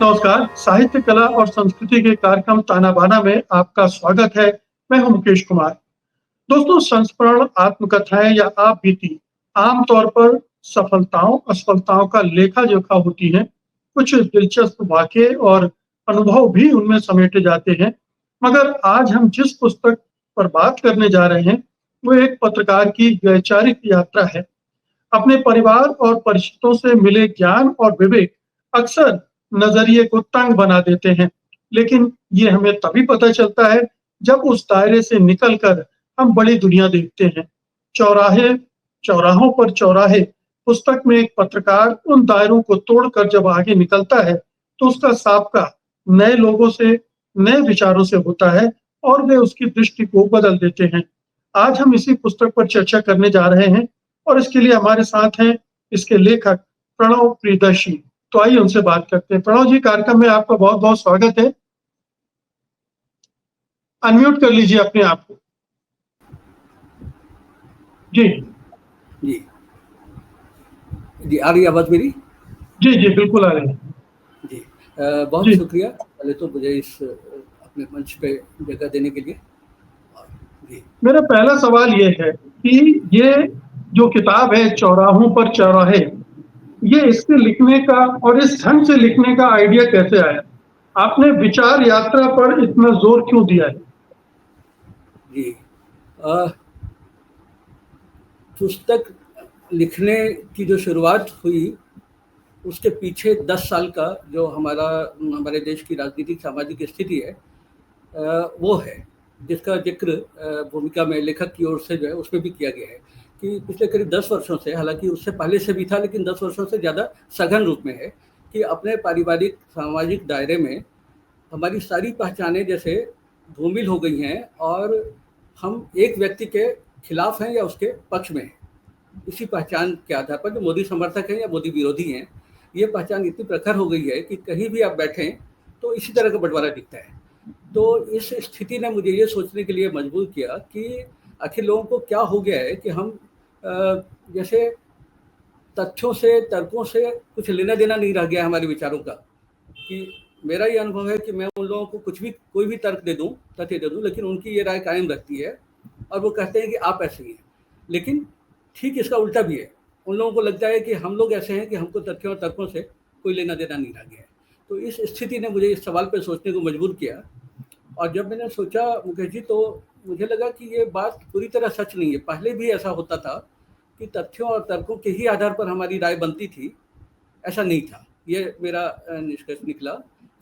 नमस्कार, साहित्य, कला और संस्कृति के कार्यक्रम ताना बाना में आपका स्वागत है। मैं हूं मुकेश कुमार। दोस्तों, संस्मरण, आत्मकथाएं या आप बीती आमतौर पर सफलताओं, असफलताओं का लेखा-जोखा होती हैं। कुछ दिलचस्प वाक़ये और अनुभव भी उनमें समेटे जाते हैं। मगर आज हम जिस पुस्तक पर बात करने जा रहे हैं, वो एक पत्रकार की वैचारिक यात्रा है। अपने परिवार और परिचितों से मिले ज्ञान और विवेक अक्सर नजरिए को तंग बना देते हैं, लेकिन ये हमें तभी पता चलता है जब उस दायरे से निकलकर हम बड़ी दुनिया देखते हैं। चौराहे चौराहों पर चौराहे पुस्तक में एक पत्रकार उन दायरों को तोड़कर जब आगे निकलता है, तो उसका साबका नए लोगों से, नए विचारों से होता है और वे उसकी दृष्टि को बदल देते हैं। आज हम इसी पुस्तक पर चर्चा करने जा रहे हैं और इसके लिए हमारे साथ हैं इसके लेखक प्रणव प्रियदर्शी। तो आइए उनसे बात करते हैं। प्रणव जी, कार्यक्रम में आपका बहुत-बहुत स्वागत है। अनम्यूट कर लीजिए अपने आप को। जी। जी जी, आ रही है आवाज मेरी? जी जी, बिल्कुल आ रही है जी। बहुत जी। शुक्रिया पहले तो मुझे इस अपने मंच पे जगह देने के लिए। जी मेरा पहला सवाल ये है कि ये जो किताब है चौराहों पर चौराहे, ये इसके लिखने का और इस ढंग से लिखने का आइडिया कैसे आया? आपने विचार यात्रा पर इतना जोर क्यों दिया है? जी पुस्तक लिखने की जो शुरुआत हुई उसके पीछे 10 साल का जो हमारे देश की राजनीतिक सामाजिक स्थिति है वो है, जिसका जिक्र भूमिका में लेखक की ओर से जो है उसमें भी किया गया है कि पिछले करीब 10 वर्षों से, हालांकि उससे पहले से भी था लेकिन 10 वर्षों से ज़्यादा सघन रूप में है कि अपने पारिवारिक सामाजिक दायरे में हमारी सारी पहचानें जैसे धूमिल हो गई हैं और हम एक व्यक्ति के खिलाफ हैं या उसके पक्ष में हैं। इसी पहचान के आधार पर जो मोदी समर्थक हैं या मोदी विरोधी हैं, ये पहचान इतनी प्रखर हो गई है कि कहीं भी आप बैठें तो इसी तरह का बंटवारा दिखता है। तो इस स्थिति ने मुझे ये सोचने के लिए मजबूर किया कि आखिर लोगों को क्या हो गया है कि हम जैसे तथ्यों से, तर्कों से कुछ लेना देना नहीं रह गया हमारे विचारों का। कि मेरा ये अनुभव है कि मैं उन लोगों को कोई भी तर्क दे दूं, तथ्य दे दूं, लेकिन उनकी ये राय कायम रखती है और वो कहते हैं कि आप ऐसे ही हैं। लेकिन ठीक इसका उल्टा भी है, उन लोगों को लगता है कि हम लोग ऐसे हैं कि हमको तथ्यों और तर्कों से कोई लेना देना नहीं रह गया है। तो इस स्थिति ने मुझे इस सवाल पर सोचने को मजबूर किया और जब मैंने सोचा मुकेश जी, तो मुझे लगा कि ये बात पूरी तरह सच नहीं है। पहले भी ऐसा होता था कि तथ्यों और तर्कों के ही आधार पर हमारी राय बनती थी, ऐसा नहीं था। ये मेरा निष्कर्ष निकला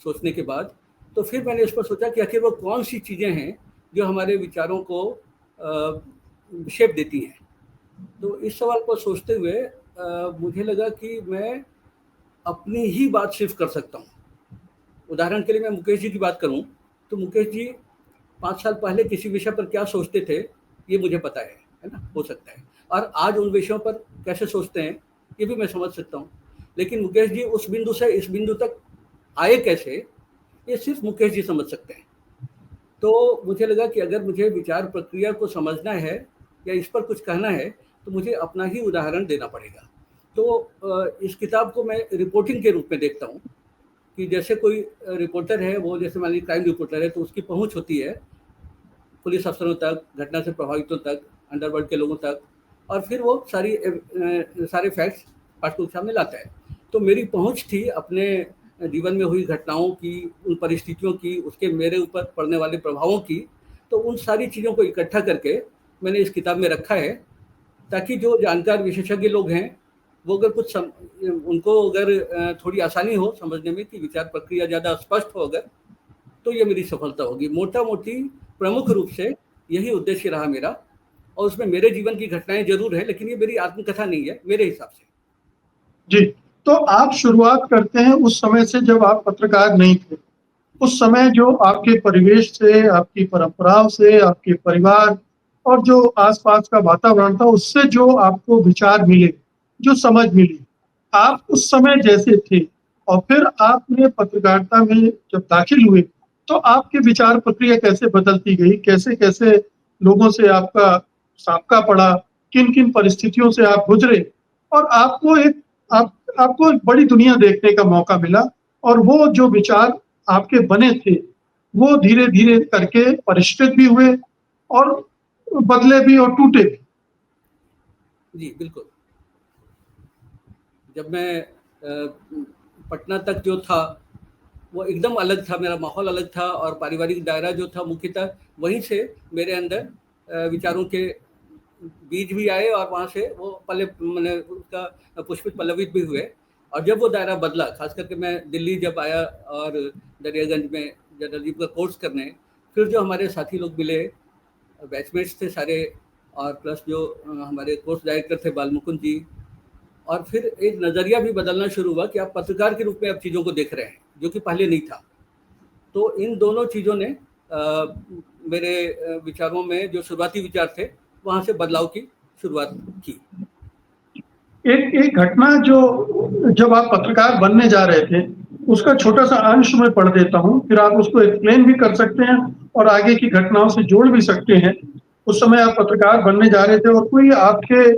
सोचने के बाद। तो फिर मैंने इस पर सोचा कि आखिर वो कौन सी चीज़ें हैं जो हमारे विचारों को शेप देती हैं। तो इस सवाल को सोचते हुए मुझे लगा कि मैं अपनी ही बात सिर्फ कर सकता हूँ। उदाहरण के लिए मैं मुकेश जी की बात करूँ तो मुकेश जी 5 साल पहले किसी विषय पर क्या सोचते थे ये मुझे पता है ना, हो सकता है। और आज उन विषयों पर कैसे सोचते हैं ये भी मैं समझ सकता हूँ। लेकिन मुकेश जी उस बिंदु से इस बिंदु तक आए कैसे, ये सिर्फ मुकेश जी समझ सकते हैं। तो मुझे लगा कि अगर मुझे विचार प्रक्रिया को समझना है या इस पर कुछ कहना है तो मुझे अपना ही उदाहरण देना पड़ेगा। तो इस किताब को मैं रिपोर्टिंग के रूप में देखता हूँ कि जैसे कोई रिपोर्टर है, वो जैसे मान लीजिए क्राइम रिपोर्टर है तो उसकी पहुँच होती है पुलिस अफसरों तक, घटना से प्रभावितों तक, अंडरवर्ल्ड के लोगों तक, और फिर वो सारे फैक्ट्स पाठकों के सामने लाता है। तो मेरी पहुंच थी अपने जीवन में हुई घटनाओं की, उन परिस्थितियों की, उसके मेरे ऊपर पड़ने वाले प्रभावों की। तो उन सारी चीज़ों को इकट्ठा करके मैंने इस किताब में रखा है ताकि जो जानकार विशेषज्ञ लोग हैं वो अगर उनको अगर थोड़ी आसानी हो समझने में कि विचार प्रक्रिया ज़्यादा स्पष्ट हो अगर, तो ये मेरी सफलता होगी। मोटा मोटी प्रमुख रूप से यही उद्देश्य रहा मेरा, और उसमें मेरे जीवन की घटनाएं जरूर है लेकिन ये मेरी आत्मकथा नहीं है मेरे हिसाब से। जी, तो आप शुरुआत करते हैं उस समय से जब आप पत्रकार नहीं थे। उस समय जो आपके परिवेश से, आपकी परंपराओं से, आपके परिवार और जो आसपास का वातावरण था, उससे जो आपको विचार मिले, जो समझ मिली, आप उस समय जैसे थे और फिर आपने पत्रकारिता में जब दाखिल हुए, तो आपकी विचार प्रक्रिया कैसे बदलती गई? कैसे-कैसे लोगों से आपका सामना पड़ा? किन-किन परिस्थितियों से आप गुजरे? और आपको एक बड़ी दुनिया देखने का मौका मिला और वो जो विचार आपके बने थे, वो धीरे-धीरे करके परिष्कृत भी हुए और बदले भी और टूटे भी। जी, बिल्कुल। जब मैं पटना तक जो था, वो एकदम अलग था, मेरा माहौल अलग था और पारिवारिक दायरा जो था मुख्यतः वहीं से मेरे अंदर विचारों के बीज भी आए और वहाँ से वो पल्ले मैंने उसका पुष्पित पल्लवित भी हुए। और जब वो दायरा बदला, खास करके मैं दिल्ली जब आया और दरियागंज में जर्नलिज्म का कोर्स करने, फिर जो हमारे साथी लोग मिले, बैचमेट्स थे सारे, और प्लस जो हमारे कोर्स डायरेक्टर थे बालमुकुंद जी, और फिर एक नज़रिया भी बदलना शुरू हुआ कि आप पत्रकार के रूप में अब चीज़ों को देख रहे हैं, जो कि पहले नहीं था। तो इन दोनों चीज़ों ने मेरे विचारों में जो शुरुआती विचार थे, वहाँ से बदलाव की शुरुआत की। एक एक घटना जो जब आप पत्रकार बनने जा रहे थे, उसका छोटा-सा अंश मैं पढ़ देता हूँ, फिर आप उसको एक्सप्लेन भी कर सकते हैं और आगे की घटनाओं से जोड़ भी सकते हैं। उस समय आप पत्रकार बनने जा रहे थे और कोई आपके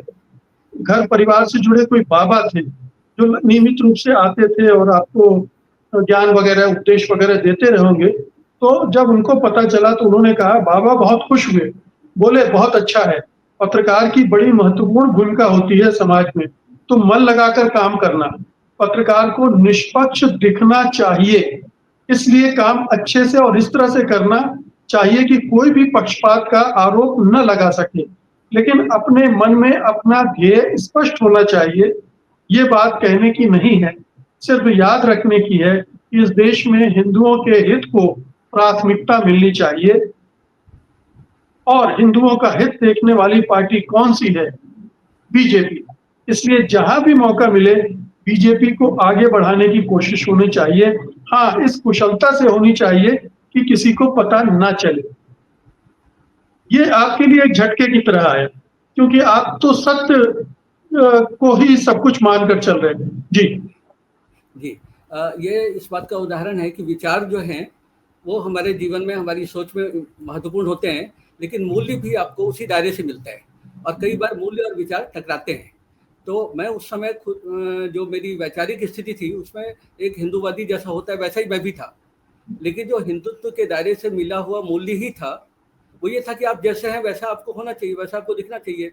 घर परिवार से जुड़े कोई बाबा थे, जो नियमित रूप से आते थे और आपको ज्ञान वगैरह, उपदेश वगैरह देते रहे होंगे। तो जब उनको पता चला तो उन्होंने कहा, बाबा बहुत खुश हुए, बोले बहुत अच्छा है, पत्रकार की बड़ी महत्वपूर्ण भूमिका होती है समाज में, तुम मन लगाकर काम करना, पत्रकार को निष्पक्ष दिखना चाहिए, इसलिए काम अच्छे से और इस तरह से करना चाहिए कि कोई भी पक्षपात का आरोप न लगा सके। लेकिन अपने मन में अपना ध्येय स्पष्ट होना चाहिए। ये बात कहने की नहीं है, सिर्फ याद रखने की है कि इस देश में हिंदुओं के हित को प्राथमिकता मिलनी चाहिए और हिंदुओं का हित देखने वाली पार्टी कौन-सी है? बीजेपी। इसलिए जहाँ भी मौका मिले, बीजेपी को आगे बढ़ाने की कोशिश होनी चाहिए। हाँ, इस कुशलता से होनी चाहिए कि किसी को पता ना चले। ये आपके लिए एक झटके की तरह है, क्योंकि आप तो सत्य को ही सब कुछ मानकर चल रहे हैं। जी। जी। ये इस बात का उदाहरण है कि विचार जो हैं, वो हमारे जीवन में, हमारी सोच में महत्वपूर्ण होते हैं, लेकिन मूल्य भी आपको उसी दायरे से मिलता है और कई बार मूल्य और विचार टकराते हैं। तो मैं उस समय खुद जो मेरी वैचारिक स्थिति थी, उसमें एक हिंदूवादी जैसा होता है, वैसा ही मैं भी था। लेकिन जो हिंदुत्व के दायरे से मिला हुआ मूल्य ही था, वो ये था कि आप जैसे हैं वैसा आपको होना चाहिए, वैसा आपको दिखना चाहिए।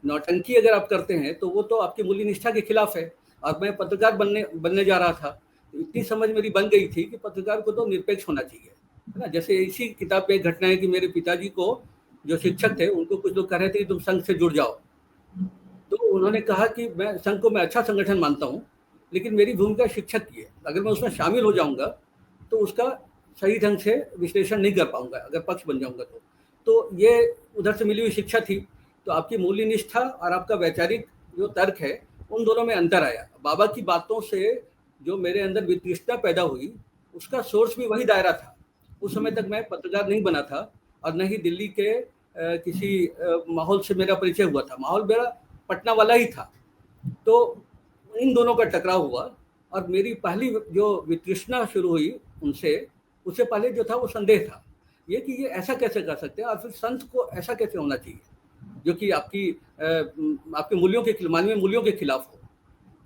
नौटंकी अगर आप करते हैं तो वो तो आपकी मूल्य निष्ठा के खिलाफ है। और मैं पत्रकार बनने बनने जा रहा था, तो इतनी समझ मेरी बन गई थी कि पत्रकार को तो निरपेक्ष होना चाहिए, है ना। जैसे इसी किताब पे एक घटना है कि मेरे पिताजी को, जो शिक्षक थे, उनको कुछ लोग कह रहे थे कि तुम संघ से जुड़ जाओ। तो उन्होंने कहा कि मैं संघ को मैं अच्छा संगठन मानता हूँ, लेकिन मेरी भूमिका शिक्षक की है, अगर मैं उसमें शामिल हो जाऊँगा तो उसका सही ढंग से विश्लेषण नहीं कर पाऊँगा, अगर पक्ष बन जाऊँगा तो ये उधर से मिली हुई शिक्षा थी। तो आपकी मूल्य निष्ठा और आपका वैचारिक जो तर्क है, उन दोनों में अंतर आया। बाबा की बातों से जो मेरे अंदर वितृष्णा पैदा हुई, उसका सोर्स भी वही दायरा था। उस समय तक मैं पत्रकार नहीं बना था और न ही दिल्ली के किसी माहौल से मेरा परिचय हुआ था। माहौल मेरा पटना वाला ही था। तो इन दोनों का टकराव हुआ और मेरी पहली जो वितृष्णा शुरू हुई उनसे, उससे पहले जो था वो संदेह था, ये कि ये ऐसा कैसे कर सकते हैं और फिर संत को ऐसा कैसे होना चाहिए, जो कि आपके मूल्यों के, मानवीय मूल्यों के खिलाफ हो।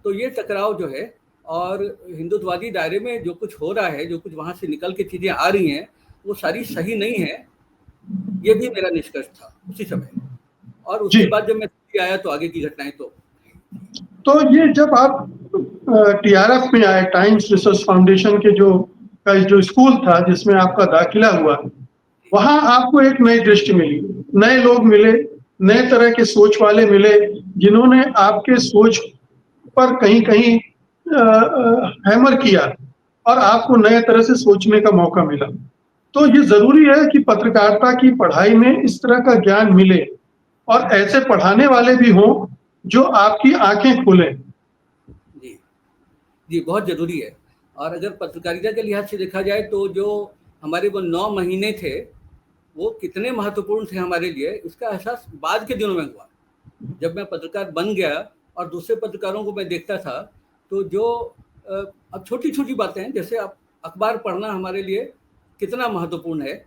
तो ये टकराव जो है, और हिंदुत्ववादी दायरे में जो कुछ हो रहा है, जो कुछ वहाँ से निकल के चीज़ें आ रही हैं, वो सारी सही नहीं है, ये भी मेरा निष्कर्ष था उसी समय। और उसके जी। बाद जब मैं दिल्ली आया तो आगे की घटनाएँ तो ये जब आप टीआरएफ में आए, टाइम्स रिसर्च फाउंडेशन के जो स्कूल था जिसमें आपका दाखिला हुआ, वहाँ आपको एक नई दृष्टि मिली, नए लोग मिले, नए तरह के सोच वाले मिले, जिन्होंने आपके सोच पर कहीं-कहीं हैमर किया और आपको नए तरह से सोचने का मौका मिला। तो ये ज़रूरी है कि पत्रकारिता की पढ़ाई में इस तरह का ज्ञान मिले और ऐसे पढ़ाने वाले भी हों, जो आपकी आँखें खोलें। जी। जी, बहुत ज़रूरी है। और अगर पत्रकारिता के लिहाज से देखा जाए तो जो हमारे वो 9 महीने थे, वो कितने महत्वपूर्ण थे हमारे लिए, इसका एहसास बाद के दिनों में हुआ। जब मैं पत्रकार बन गया और दूसरे पत्रकारों को मैं देखता था, तो जो अब छोटी-छोटी बातें हैं, जैसे अब अखबार पढ़ना हमारे लिए कितना महत्वपूर्ण है,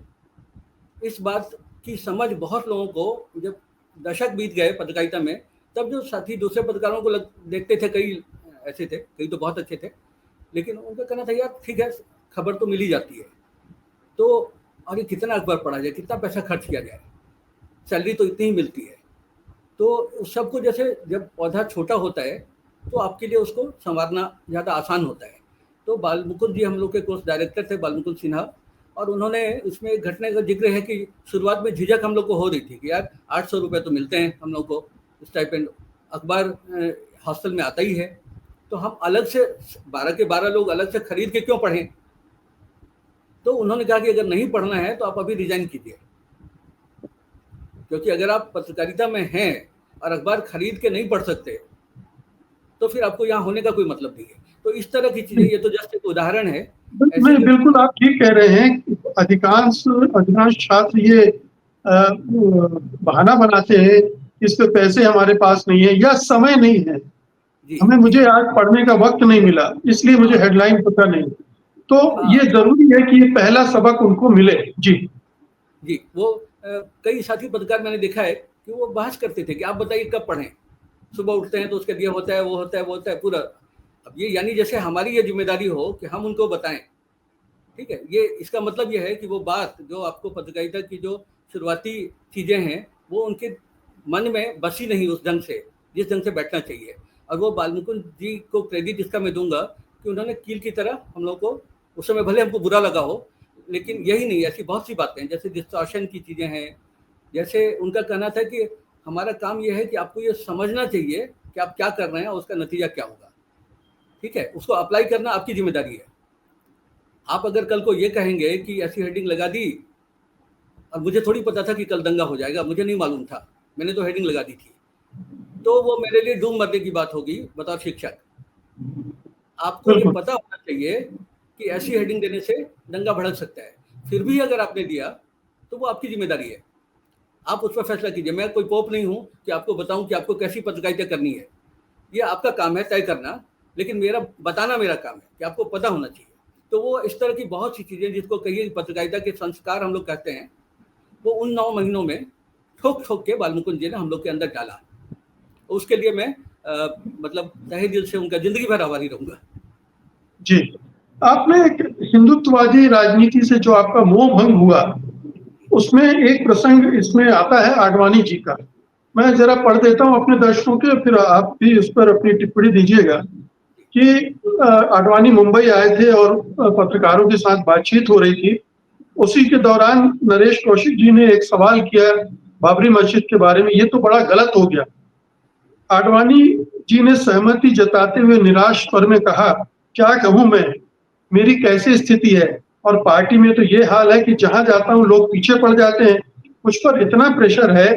इस बात की समझ बहुत लोगों को जब दशक बीत गए पत्रकारिता में, तब जो साथी दूसरे पत्रकारों को देखते थे, कई ऐसे थे, कई तो बहुत अच्छे थे, लेकिन उनका कहना था यार ठीक है, खबर तो मिल ही जाती है, तो अरे कितना अखबार पढ़ा जाए, कितना पैसा खर्च किया जाए, सैलरी तो इतनी ही मिलती है। तो उस सबको जैसे जब पौधा छोटा होता है तो आपके लिए उसको संवारना ज़्यादा आसान होता है। तो बाल मुकुंद जी हम लोग के कोर्स डायरेक्टर थे, बाल मुकुंद सिन्हा, और उन्होंने उसमें एक घटना का जिक्र है कि शुरुआत में झिझक हम लोग को हो रही थी कि यार 800 रुपये तो मिलते हैं हम लोग को स्टाइपेंड, अखबार हॉस्टल में आता ही है, तो हम अलग से 12 के 12 लोग अलग से खरीद के क्यों पढ़ें। तो उन्होंने कहा कि अगर नहीं पढ़ना है तो आप अभी रिजाइन कीजिए, क्योंकि अगर आप पत्रकारिता में हैं और अखबार खरीद के नहीं पढ़ सकते तो फिर आपको यहाँ होने का कोई मतलब नहीं है। तो इस तरह की चीजें, ये तो जस्ट एक उदाहरण है। ऐसे नहीं, बिल्कुल आप ठीक कह रहे हैं। अधिकांश अधिकांश छात्र ये बहाना बनाते हैं कि इस पे पैसे हमारे पास नहीं है या समय नहीं है, जी मुझे आज पढ़ने का वक्त नहीं मिला, इसलिए मुझे हाँ हेडलाइन पता नहीं। तो हाँ ये जरूरी है कि ये पहला सबक उनको मिले। जी जी, वो कई साथी पत्रकार मैंने देखा है कि वो बहस करते थे कि आप बताइए कब पढ़ें, सुबह उठते हैं तो उसके लिए होता है, वो होता है, वो होता है पूरा। अब ये यानी जैसे हमारी ये जिम्मेदारी हो कि हम उनको बताएं, ठीक है। ये इसका मतलब ये है कि वो बात जो आपको पत्रकारिता की जो शुरुआती चीज़ें हैं वो उनके मन में बसी नहीं उस ढंग से, जिस ढंग से बैठना चाहिए। और वो बालमुकुंद जी को क्रेडिट इसका मैं दूंगा कि उन्होंने कील की तरह हम लोग को, उस समय भले हमको बुरा लगा हो, लेकिन यही नहीं, ऐसी बहुत सी बातें जैसे डिस्टॉर्शन की चीज़ें हैं। जैसे उनका कहना था कि हमारा काम यह है कि आपको ये समझना चाहिए कि आप क्या कर रहे हैं और उसका नतीजा क्या होगा, ठीक है, उसको अप्लाई करना आपकी जिम्मेदारी है। आप अगर कल को ये कहेंगे कि ऐसी हेडिंग लगा दी और मुझे थोड़ी पता था कि कल दंगा हो जाएगा, मुझे नहीं मालूम था, मैंने तो हेडिंग लगा दी थी, तो वो मेरे लिए डूब मरने की बात होगी। बताओ शिक्षक, आपको ये बिल्कुल। पता होना चाहिए कि ऐसी हेडिंग देने से दंगा भड़क सकता है, फिर भी अगर आपने दिया तो वो आपकी जिम्मेदारी है, आप उस पर फैसला कीजिए। मैं कोई पोप नहीं हूं कि आपको बताऊं कि आपको कैसी पत्रकारिता करनी है, ये आपका काम है तय करना, लेकिन मेरा बताना मेरा काम है कि आपको पता होना चाहिए। तो वो इस तरह की बहुत सी चीज़ें जिसको कहिए पत्रकारिता के संस्कार हम लोग कहते हैं, वो उन 9 महीनों में ठोक ठोक के बालमुकुंद जी ने हम लोग के अंदर डाला। उसके लिए मैं मतलब तहे दिल से उनका जिंदगी भर आभारी रहूंगा। जी, आपने एक हिंदुत्ववादी राजनीति से जो आपका मोह भंग हुआ, उसमें एक प्रसंग इसमें आता है आडवाणी जी का। मैं जरा पढ़ देता हूँ अपने दर्शकों के, फिर आप भी उस पर अपनी टिप्पणी दीजिएगा कि आडवाणी मुंबई आए थे और पत्रकारों के साथ बातचीत हो रही थी। उसी के दौरान नरेश कौशिक जी ने एक सवाल किया बाबरी मस्जिद के बारे में, ये तो बड़ा गलत हो गया। आडवाणी जी ने सहमति जताते हुए निराश स्वर में कहा, क्या कहूं मैं, मेरी कैसी स्थिति है, और पार्टी में तो ये हाल है कि जहां जाता हूं लोग पीछे पड़ जाते हैं, मुझ पर इतना प्रेशर है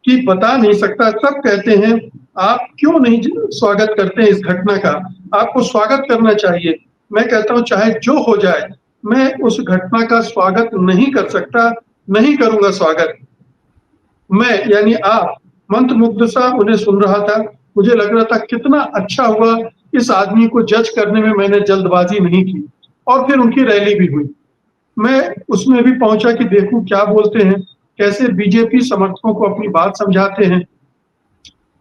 कि बता नहीं सकता। सब कहते हैं आप क्यों नहीं स्वागत करते हैं इस घटना का, आपको स्वागत करना चाहिए। मैं कहता हूं चाहे जो हो जाए, मैं उस घटना का स्वागत नहीं कर सकता, नहीं करूंगा स्वागत। मैं यानी आप मंत्रमुग्ध सा उन्हें सुन रहा था। मुझे लग रहा था कितना अच्छा हुआ, इस आदमी को जज करने में मैंने जल्दबाजी नहीं की। और फिर उनकी रैली भी हुई। मैं उसमें भी पहुंचा कि देखूं क्या बोलते हैं, कैसे बीजेपी समर्थकों को अपनी बात समझाते हैं।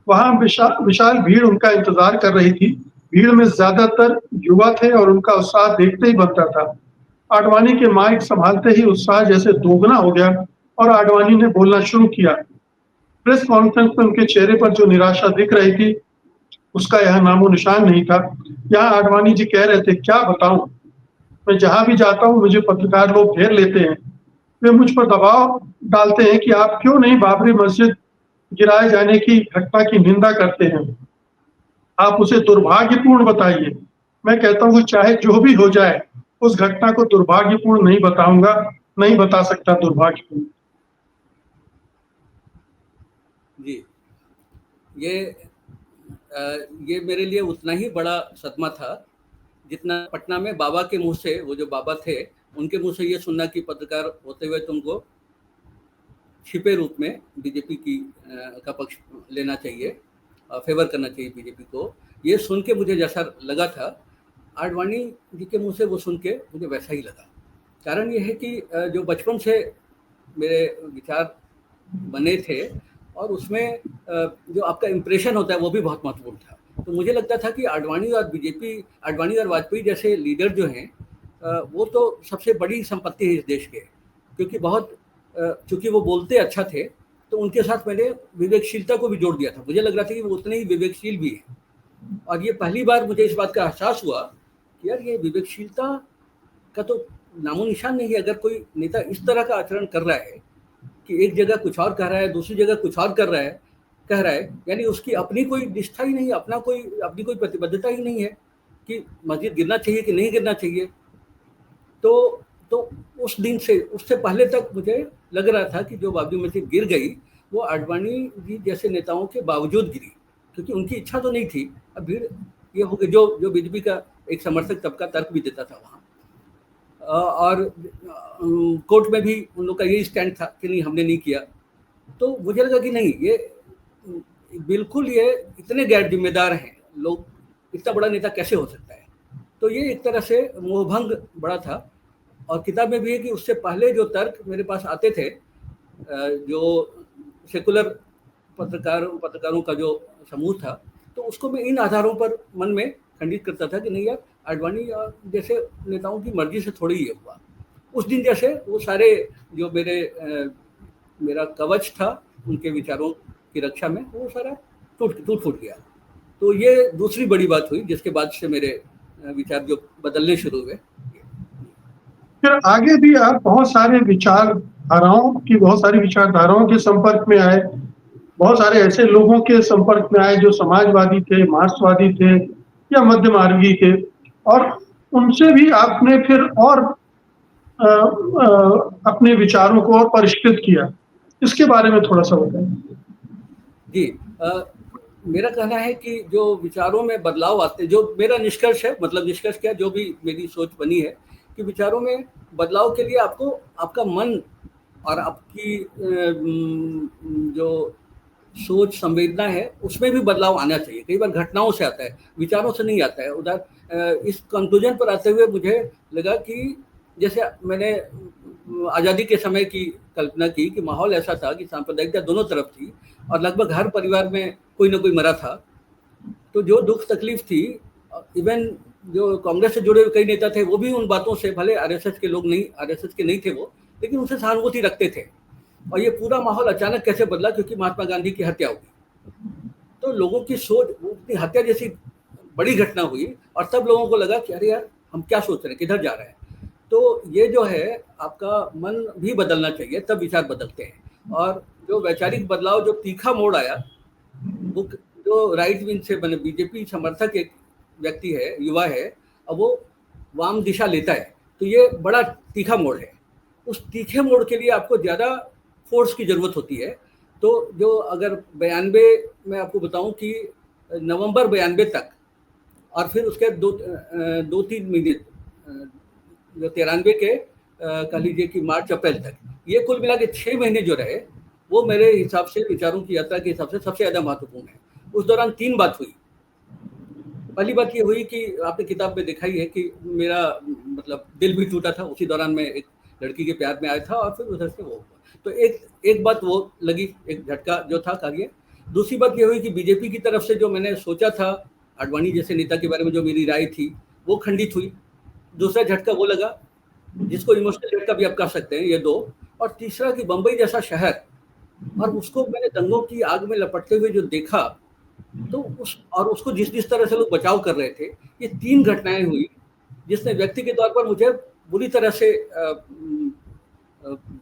वहां विशाल विशाल भीड़ उनका इंतजार कर रही थी। भीड़ में ज्यादातर युवा थे और उनका उत्साह देखते ही बनता था। आडवाणी के माइक संभालते ही उत्साह जैसे दोगुना हो गया और आडवाणी ने बोलना शुरू किया। प्रेस कॉन्फ्रेंस में उनके चेहरे पर जो निराशा दिख रही थी, उसका यहाँ नामो निशान नहीं था। यहाँ आडवाणी जी कह रहे थे, क्या बताऊं, मैं जहां भी जाता हूं मुझे पत्रकार लोग घेर लेते हैं। वे मुझ पर दबाव डालते हैं कि आप क्यों नहीं बाबरी मस्जिद गिराए जाने की घटना की निंदा करते हैं, आप उसे दुर्भाग्यपूर्ण बताइए। मैं कहता हूं कि चाहे जो भी हो जाए, उस घटना को दुर्भाग्यपूर्ण नहीं बताऊंगा, नहीं बता सकता दुर्भाग्यपूर्ण। जी, ये ये मेरे लिए उतना ही बड़ा सदमा था जितना पटना में बाबा के मुंह से, वो जो बाबा थे उनके मुंह से ये सुनना कि पत्रकार होते हुए तुमको छिपे रूप में बीजेपी की का पक्ष लेना चाहिए, फेवर करना चाहिए बीजेपी को। ये सुन के मुझे जैसा लगा था, आडवाणी जी के मुंह से वो सुन के मुझे वैसा ही लगा। कारण ये है कि जो बचपन से मेरे विचार बने थे और उसमें जो आपका इम्प्रेशन होता है वो भी बहुत महत्वपूर्ण था। तो मुझे लगता था कि आडवाणी और बीजेपी, आडवाणी और वाजपेयी जैसे लीडर जो हैं वो तो सबसे बड़ी संपत्ति है इस देश के, क्योंकि बहुत चूंकि वो बोलते अच्छा थे, तो उनके साथ मैंने विवेकशीलता को भी जोड़ दिया था। मुझे लग रहा था कि वो उतने ही विवेकशील भी हैं, और ये पहली बार मुझे इस बात का एहसास हुआ कि यार ये विवेकशीलता का तो नामो निशान नहीं है। अगर कोई नेता इस तरह का आचरण कर रहा है कि एक जगह कुछ और कह रहा है, दूसरी जगह कुछ और कह रहा है, यानी उसकी अपनी कोई निष्ठा ही नहीं, अपनी कोई प्रतिबद्धता ही नहीं है कि मस्जिद गिरना चाहिए कि नहीं गिरना चाहिए। तो उस दिन से, उससे पहले तक मुझे लग रहा था कि जो बाबरी मस्जिद गिर गई वो आडवाणी जी जैसे नेताओं के बावजूद गिरी, क्योंकि उनकी इच्छा तो नहीं थी। अब भीड़ ये हो गई, जो बीजेपी का एक समर्थक तबका तर्क भी देता था वहाँ, और कोर्ट में भी उन लोग का यही स्टैंड था कि नहीं, हमने नहीं किया। तो मुझे लगा कि नहीं, ये बिल्कुल, ये इतने गैर जिम्मेदार हैं लोग, इतना बड़ा नेता कैसे हो सकता है। तो ये एक तरह से मोहभंग बड़ा था। और किताब में भी है कि उससे पहले जो तर्क मेरे पास आते थे, जो सेकुलर पत्रकारों का जो समूह था, तो उसको मैं इन आधारों पर मन में खंडित करता था कि नहीं यार, आडवाणी जैसे नेताओं की मर्जी से थोड़ी ये हुआ। उस दिन जैसे वो सारे जो मेरा कवच था उनके विचारों की रक्षा में, वो सारा टूट फूट गया। तो ये दूसरी बड़ी बात हुई जिसके बाद से मेरे विचार जो बदलने शुरू हुए। फिर आगे भी आप बहुत सारी विचारधाराओं के संपर्क में आए, बहुत सारे ऐसे लोगों के संपर्क में आए जो समाजवादी थे, मार्क्सवादी थे या मध्य मार्गी थे, और उनसे भी आपने फिर और अपने विचारों को और परिष्कृत किया। इसके बारे में थोड़ा सा बताएं। जी, मेरा कहना है कि जो विचारों में बदलाव आते, जो मेरा निष्कर्ष है, मतलब निष्कर्ष क्या, जो भी मेरी सोच बनी है कि विचारों में बदलाव के लिए आपको आपका मन और आपकी जो सोच संवेदना है उसमें भी बदलाव आना चाहिए। कई बार घटनाओं से आता है, विचारों से नहीं आता है। उधर इस कंक्लूजन पर आते हुए मुझे लगा कि जैसे मैंने आज़ादी के समय की कल्पना की कि माहौल ऐसा था कि सांप्रदायिकता दोनों तरफ थी और लगभग हर परिवार में कोई ना कोई मरा था। तो जो दुख तकलीफ थी, इवन जो कांग्रेस से जुड़े हुए कई नेता थे वो भी उन बातों से, भले आरएसएस के नहीं थे वो, लेकिन उनसे सहानुभूति रखते थे। और ये पूरा माहौल अचानक कैसे बदला, क्योंकि महात्मा गांधी की हत्या हुई। तो लोगों की सोच, उनकी हत्या जैसी बड़ी घटना हुई और तब लोगों को लगा कि अरे यार, हम क्या सोच रहे हैं, किधर जा रहे हैं। तो ये जो है, आपका मन भी बदलना चाहिए, तब विचार बदलते हैं। और जो वैचारिक बदलाव, जो तीखा मोड़ आया, वो जो राइट विंग से बने बीजेपी समर्थक एक व्यक्ति है, युवा है, अब वो वाम दिशा लेता है, तो ये बड़ा तीखा मोड़ है। उस तीखे मोड़ के लिए आपको ज़्यादा फोर्स की ज़रूरत होती है। तो जो अगर 92 मैं आपको बताऊं कि नवंबर 92 तक, और फिर उसके 2-3 महीने जो 93 के कह लीजिए कि मार्च अप्रैल तक, ये कुल मिला के 6 महीने जो रहे, वो मेरे हिसाब से, विचारों की यात्रा के हिसाब से सबसे ज़्यादा महत्वपूर्ण है। उस दौरान 3 बात हुई। पहली बात ये हुई कि आपने किताब में देखा ही है कि मेरा मतलब दिल भी टूटा था। उसी दौरान मैं एक लड़की के प्यार में आया था और फिर उधर से वो हुआ। तो एक बात वो लगी, एक झटका जो था कार्य। दूसरी बात ये हुई कि बीजेपी की तरफ से जो मैंने सोचा था आडवाणी जैसे नेता के बारे में, जो मेरी राय थी, वो खंडित हुई। दूसरा झटका वो लगा, जिसको इमोशनल झटका भी आप कह सकते हैं, ये 2। और तीसरा कि बम्बई जैसा शहर, और उसको मैंने दंगों की आग में लपटते हुए जो देखा, तो उसको जिस तरह से लोग बचाव कर रहे थे, ये 3 घटनाएं हुई जिसने व्यक्ति के तौर पर मुझे बुरी तरह से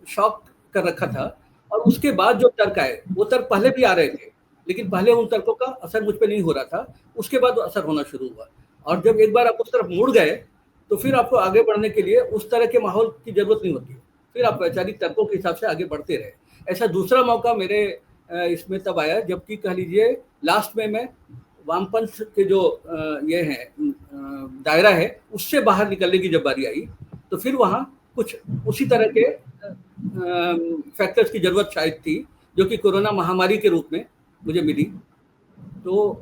शॉक कर रखा था। और उसके बाद जो तर्क आए, वो तर्क पहले भी आ रहे थे, लेकिन पहले उन तर्कों का असर मुझ पर नहीं हो रहा था, उसके बाद असर होना शुरू हुआ। और जब एक बार आप उस तरफ मुड़ गए, तो फिर आपको आगे बढ़ने के लिए उस तरह के माहौल की जरूरत नहीं होती, फिर आप वैचारिक तर्कों के हिसाब से आगे बढ़ते रहे। ऐसा दूसरा मौका मेरे इसमें तब आया जबकि कह लीजिए लास्ट में मैं वामपंथ के जो ये है दायरा है, उससे बाहर निकलने की जब बारी आई, तो फिर वहाँ कुछ उसी तरह के फैक्टर्स की जरूरत शायद थी, जो कि कोरोना महामारी के रूप में मुझे मिली। तो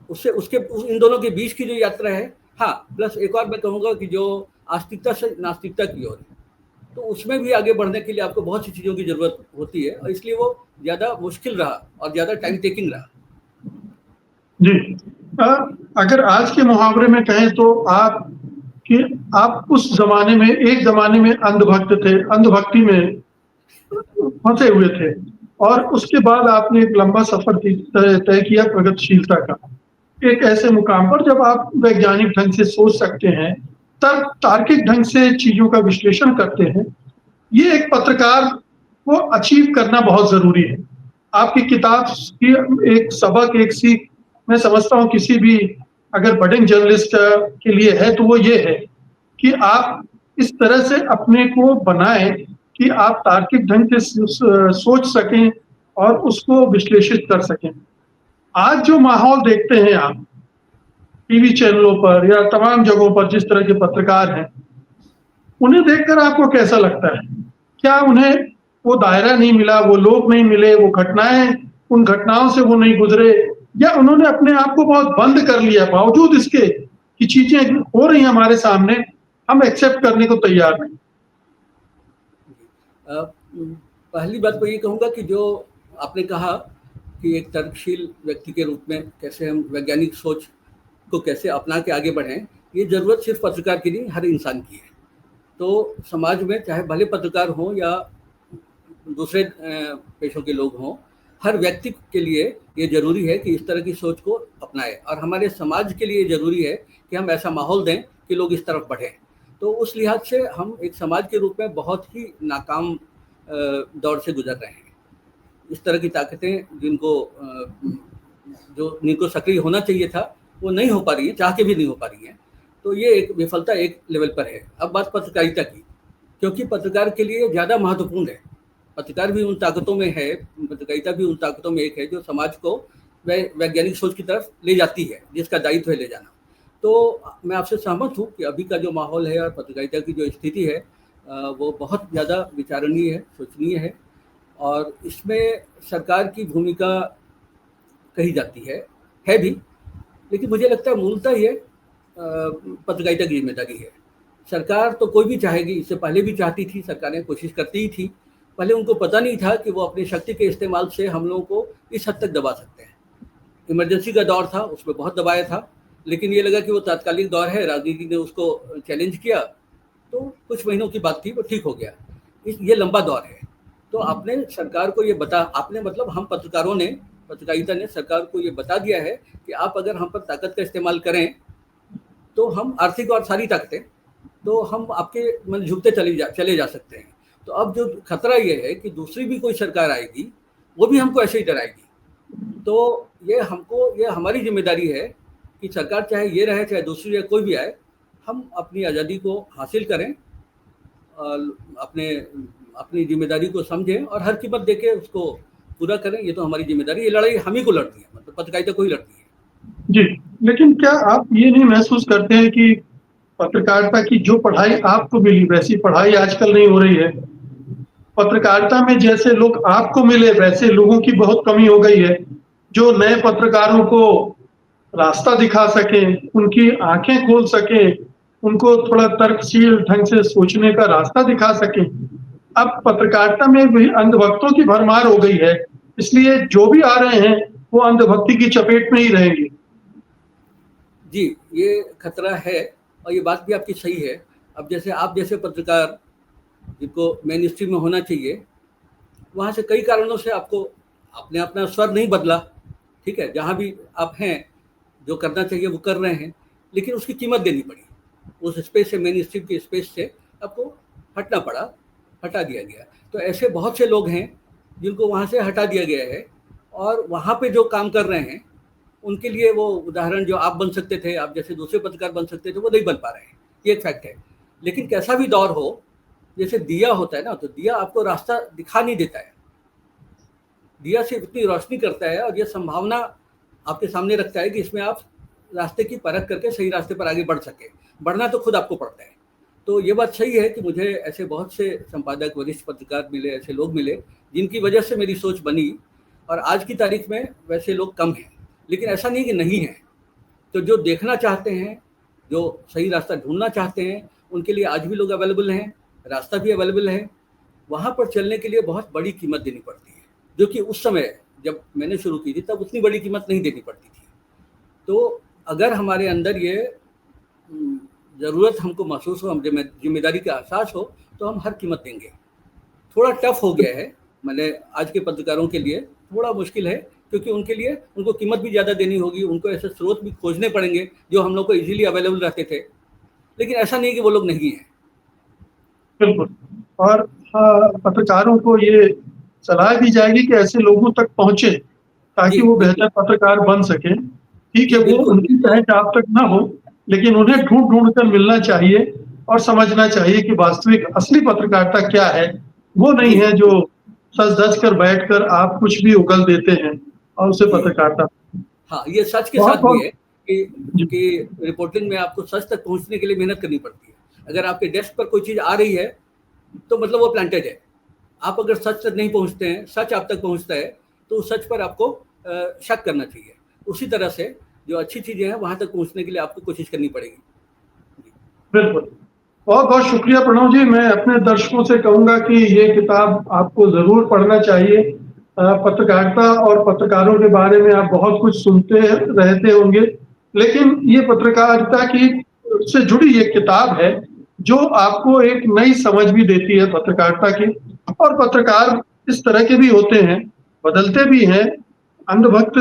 इन दोनों के बीच की जो यात्रा है, हाँ, प्लस एक और मैं कहूँगा कि जो आस्तिकता से नास्तिकता की ओर, तो उसमें भी आगे बढ़ने के लिए आपको बहुत सी चीज़ों की ज़रूरत होती है, और इसलिए वो ज़्यादा मुश्किल रहा और ज़्यादा टाइम टेकिंग रहा। जी। अ, अगर आज के मुहावरे में कहें तो आप उस ज़माने में एक ज़माने में अंधभक्त थे, अंधभक्ति में फँसे हुए थे और उसके बाद आपने एक लंबा सफ़र तय किया प्रगतिशीलता का। एक ऐसे मुकाम पर जब आप वैज्ञानिक ढंग से सोच सकते हैं, तर्क तार्किक ढंग से चीज़ों का विश्लेषण करते हैं। ये एक पत्रकार को अचीव करना बहुत ज़रूरी है। आपकी किताब की एक सबक, एक सीख मैं समझता हूँ किसी भी अगर बडिंग जर्नलिस्ट के लिए है तो वो ये है कि आप इस तरह से अपने को बनाएँ कि आप तार्किक ढंग से सोच सकें और उसको विश्लेषित कर सकें। आज जो माहौल देखते हैं आप, टीवी चैनलों पर या तमाम जगहों पर जिस तरह के पत्रकार हैं, उन्हें देखकर आपको कैसा लगता है? क्या उन्हें वो दायरा नहीं मिला, वो लोग नहीं मिले, वो घटनाएँ उन घटनाओं से वो नहीं गुज़रे या उन्होंने अपने आप को बहुत बंद कर लिया बावजूद इसके कि चीज़ें हो रही हैं हमारे सामने, हम एक्सेप्ट करने को तैयार नहीं। अ, पहली बात मैं ये कहूँगा कि जो आपने कहा कि एक तर्कशील व्यक्ति के रूप में कैसे हम वैज्ञानिक सोच को कैसे अपना के आगे बढ़ें, ये ज़रूरत सिर्फ पत्रकार की नहीं, हर इंसान की है। तो समाज में चाहे भले पत्रकार हों या दूसरे पेशों के लोग हों, हर व्यक्ति के लिए ये ज़रूरी है कि इस तरह की सोच को अपनाए और हमारे समाज के लिए ज़रूरी है कि हम ऐसा माहौल दें कि लोग इस तरफ बढ़ें। तो उस लिहाज से हम एक समाज के रूप में बहुत ही नाकाम दौर से गुजर रहे हैं। इस तरह की ताकतें जिनको सक्रिय होना चाहिए था, वो नहीं हो पा रही हैं, चाह के भी नहीं हो पा रही हैं। तो ये एक विफलता एक लेवल पर है। अब बात पत्रकारिता की, क्योंकि पत्रकार के लिए ज़्यादा महत्वपूर्ण है। पत्रकार भी उन ताकतों में है, पत्रकारिता भी उन ताकतों में एक है जो समाज को वैज्ञानिक सोच की तरफ ले जाती है, जिसका दायित्व है ले जाना। तो मैं आपसे सहमत हूँ कि अभी का जो माहौल है और पत्रकारिता की जो स्थिति है, वो बहुत ज़्यादा विचारणीय है, सोचनीय है और इसमें सरकार की भूमिका कही जाती है भी, लेकिन मुझे लगता है मूलतः ये पत्रकारिता की जिम्मेदारी है। सरकार तो कोई भी चाहेगी, इससे पहले भी चाहती थी, सरकारें कोशिश करती ही थी। पहले उनको पता नहीं था कि वो अपनी शक्ति के इस्तेमाल से हम लोगों को इस हद तक दबा सकते हैं। इमरजेंसी का दौर था, उसमें बहुत दबाया था, लेकिन ये लगा कि वो तात्कालिक दौर है, राजनीति ने उसको चैलेंज किया, तो कुछ महीनों की बात थी, वो ठीक हो गया। ये लंबा दौर है। तो आपने सरकार को ये आपने मतलब हम पत्रकारों ने, पत्रकारिता ने सरकार को ये बता दिया है कि आप अगर हम पर ताकत का इस्तेमाल करें, तो हम आर्थिक और सारी ताकतें, तो हम आपके मन झुकते चले जा सकते हैं। तो अब जो खतरा ये है कि दूसरी भी कोई सरकार आएगी, वो भी हमको ऐसे ही डराएगी। तो ये हमारी ज़िम्मेदारी है कि सरकार चाहे ये रहे, चाहे दूसरी या कोई भी आए, हम अपनी आज़ादी को हासिल करें और अपनी ज़िम्मेदारी को समझें और हर कीमत देके उसको पूरा करें। ये तो हमारी ज़िम्मेदारी है, ये लड़ाई हम ही को लड़नी है, मतलब पत्रकारिता को ही लड़नी है। जी, लेकिन क्या आप ये नहीं महसूस करते हैं कि पत्रकारिता की जो पढ़ाई आपको मिली, वैसी पढ़ाई आजकल नहीं हो रही है? पत्रकारिता में जैसे लोग आपको मिले, वैसे लोगों की बहुत कमी हो गई है, जो नए पत्रकारों को रास्ता दिखा सकें, उनकी आँखें खोल सकें, उनको थोड़ा तर्कशील ढंग से सोचने का रास्ता दिखा सकें। अब पत्रकारिता में भी अंधभक्तों की भरमार हो गई है, इसलिए जो भी आ रहे हैं, वो अंधभक्ति की चपेट में ही रहेंगे। जी, ये खतरा है और ये बात भी आपकी सही है। अब जैसे आप जैसे पत्रकार जिनको मेन स्ट्रीम में होना चाहिए, वहाँ से कई कारणों से आपको आपने अपना स्वर नहीं बदला, ठीक है? जहाँ भी आप हैं, जो करना चाहिए वो कर रहे हैं, लेकिन उसकी कीमत देनी पड़ी। उस स्पेस से, मेन स्ट्रीम की स्पेस से आपको हटना पड़ा, हटा दिया गया। तो ऐसे बहुत से लोग हैं जिनको वहाँ से हटा दिया गया है और वहाँ पे जो काम कर रहे हैं, उनके लिए वो उदाहरण जो आप बन सकते थे, आप जैसे दूसरे पत्रकार बन सकते थे, वो नहीं बन पा रहे हैं। ये एक फैक्ट है। लेकिन कैसा भी दौर हो, जैसे दिया होता है ना, तो दिया आपको रास्ता दिखा नहीं देता है। दिया सिर्फ इतनी रोशनी करता है और ये संभावना आपके सामने रखता है कि इसमें आप रास्ते की परख करके सही रास्ते पर आगे बढ़ सकें। बढ़ना तो खुद आपको पड़ता है। तो ये बात सही है कि मुझे ऐसे बहुत से संपादक, वरिष्ठ पत्रकार मिले, ऐसे लोग मिले, जिनकी वजह से मेरी सोच बनी और आज की तारीख में वैसे लोग कम हैं। लेकिन ऐसा नहीं कि नहीं है। तो जो देखना चाहते हैं, जो सही रास्ता ढूँढना चाहते हैं, उनके लिए आज भी लोग अवेलेबल हैं, रास्ता भी अवेलेबल है। वहाँ पर चलने के लिए बहुत बड़ी कीमत देनी पड़ती है, जो कि उस समय जब मैंने शुरू की थी तब उतनी बड़ी कीमत नहीं देनी पड़ती थी। तो अगर हमारे अंदर ये ज़रूरत हमको महसूस हो, हम जिम्मेदारी का एहसास हो, तो हम हर कीमत देंगे। थोड़ा टफ हो गया है, मैंने आज के पत्रकारों के लिए थोड़ा मुश्किल है, क्योंकि उनके लिए उनको कीमत भी ज़्यादा देनी होगी, उनको ऐसे स्रोत भी खोजने पड़ेंगे जो हम लोग को इजीली अवेलेबल रहते थे। लेकिन ऐसा नहीं कि वो लोग नहीं हैं। बिल्कुल। और पत्रकारों को ये सलाह दी जाएगी कि ऐसे लोगों तक पहुँचे, ताकि जी, वो बिल्कुल। बेहतर पत्रकार बन सकें। ठीक है, जी, वो बिल्कुल। उनकी चाहे आप तक ना हो, लेकिन उन्हें ढूँढ-ढूँढ कर मिलना चाहिए और समझना चाहिए कि वास्तविक असली पत्रकारिता क्या है। वो नहीं जी, है जो सज-धज कर बैठकर आप कुछ भी उगल देते हैं और उसे जी। पत्रकारिता। हाँ, ये सच के साथ भी बहुत-बहुत है कि जी, रिपोर्टिंग में आपको सच तक पहुँचने के लिए मेहनत करनी पड़ती है। अगर आपके डेस्क पर कोई चीज़ आ रही है, तो मतलब वो प्लांटेड है। आप अगर सच तक नहीं पहुँचते हैं, सच आप तक पहुँचता है, तो उस सच पर आपको शक करना चाहिए। उसी तरह से जो अच्छी चीज़ें हैं, वहाँ तक पहुँचने के लिए आपको कोशिश करनी पड़ेगी। बिल्कुल। बहुत-बहुत शुक्रिया प्रणव जी। मैं अपने दर्शकों से कहूँगा कि ये किताब आपको ज़रूर पढ़ना चाहिए। पत्रकारिता और पत्रकारों के बारे में आप बहुत कुछ सुनते रहते होंगे, लेकिन ये पत्रकारिता की से जुड़ी एक किताब है, जो आपको एक नई समझ भी देती है पत्रकारिता की। और पत्रकार इस तरह के भी होते हैं, बदलते भी हैं, अंधभक्त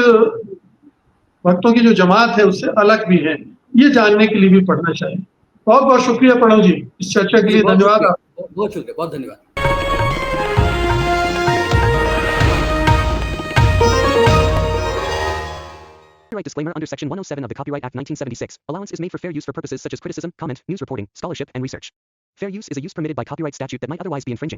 भक्तों की जो जमात है उससे अलग भी है। ये जानने के लिए भी पढ़ना चाहिए। बहुत-बहुत शुक्रिया प्रणव जी। इस चर्चा के जी, लिए बहुत धन्यवाद शुक्रिया। आप बहुत शुक्रिया, बहुत धन्यवाद। Copyright disclaimer under Section 107 of the Copyright Act 1976. Allowance is made for fair use for purposes such as criticism, comment, news reporting, scholarship, and research. Fair use is a use permitted by copyright statute that might otherwise be infringing.